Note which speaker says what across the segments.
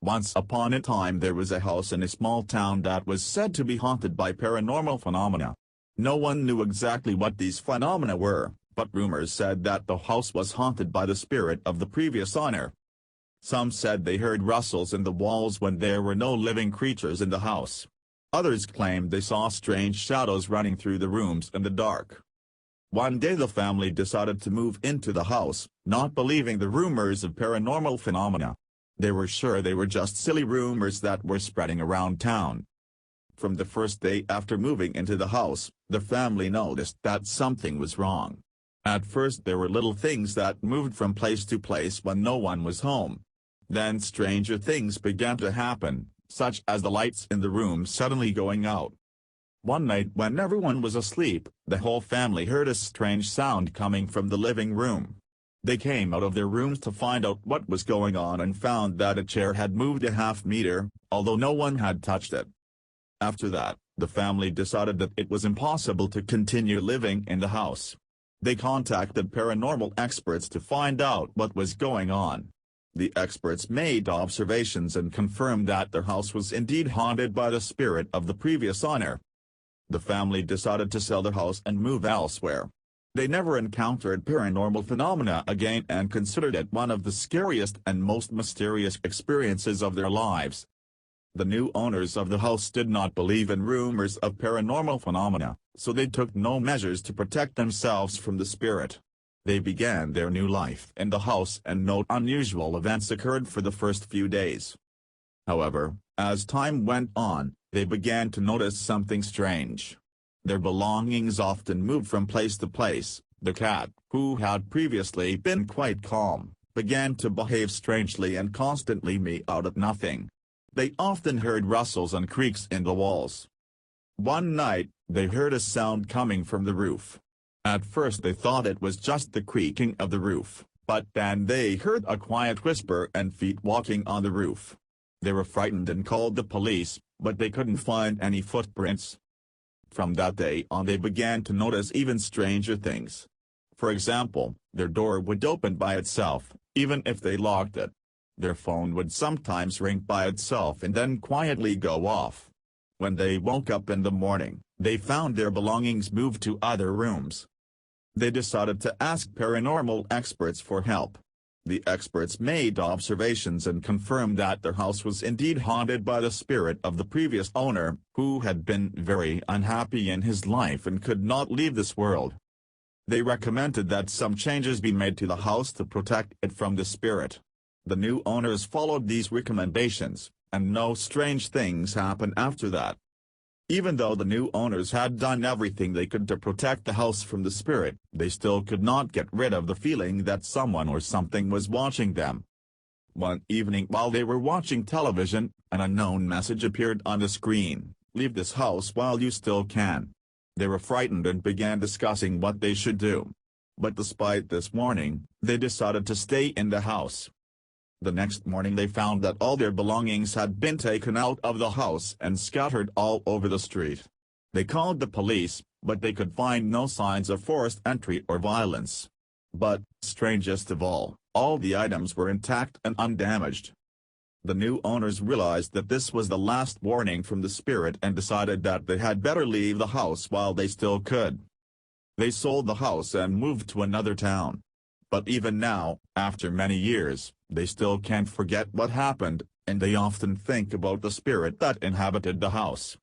Speaker 1: Once upon a time there was a house in a small town that was said to be haunted by paranormal phenomena. No one knew exactly what these phenomena were, but rumors said that the house was haunted by the spirit of the previous owner. Some said they heard rustles in the walls when there were no living creatures in the house. Others claimed they saw strange shadows running through the rooms in the dark. One day the family decided to move into the house, not believing the rumors of paranormal phenomena. They were sure they were just silly rumors that were spreading around town. From the first day after moving into the house, the family noticed that something was wrong. At first there were little things that moved from place to place when no one was home. Then stranger things began to happen, such as the lights in the room suddenly going out. One night when everyone was asleep, the whole family heard a strange sound coming from the living room. They came out of their rooms to find out what was going on and found that a chair had moved a half-meter, although no one had touched it. After that, the family decided that it was impossible to continue living in the house. They contacted paranormal experts to find out what was going on. The experts made observations and confirmed that their house was indeed haunted by the spirit of the previous owner. The family decided to sell their house and move elsewhere. They never encountered paranormal phenomena again and considered it one of the scariest and most mysterious experiences of their lives. The new owners of the house did not believe in rumors of paranormal phenomena, so they took no measures to protect themselves from the spirit. They began their new life in the house and no unusual events occurred for the first few days. However, as time went on, they began to notice something strange. Their belongings often moved from place to place. The cat, who had previously been quite calm, began to behave strangely and constantly meow out at nothing. They often heard rustles and creaks in the walls. One night, they heard a sound coming from the roof. At first they thought it was just the creaking of the roof, but then they heard a quiet whisper and feet walking on the roof. They were frightened and called the police, but they couldn't find any footprints. From that day on they began to notice even stranger things. For example, their door would open by itself, even if they locked it. Their phone would sometimes ring by itself and then quietly go off. When they woke up in the morning, they found their belongings moved to other rooms. They decided to ask paranormal experts for help. The experts made observations and confirmed that their house was indeed haunted by the spirit of the previous owner, who had been very unhappy in his life and could not leave this world. They recommended that some changes be made to the house to protect it from the spirit. The new owners followed these recommendations, and no strange things happened after that. Even though the new owners had done everything they could to protect the house from the spirit, they still could not get rid of the feeling that someone or something was watching them. One evening while they were watching television, an unknown message appeared on the screen: "Leave this house while you still can." They were frightened and began discussing what they should do. But despite this warning, they decided to stay in the house. The next morning they found that all their belongings had been taken out of the house and scattered all over the street. They called the police, but they could find no signs of forced entry or violence. But, strangest of all the items were intact and undamaged. The new owners realized that this was the last warning from the spirit and decided that they had better leave the house while they still could. They sold the house and moved to another town. But even now, after many years, they still can't forget what happened, and they often think about the spirit that inhabited the house.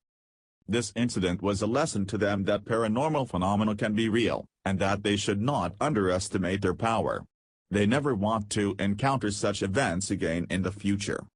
Speaker 1: This incident was a lesson to them that paranormal phenomena can be real, and that they should not underestimate their power. They never want to encounter such events again in the future.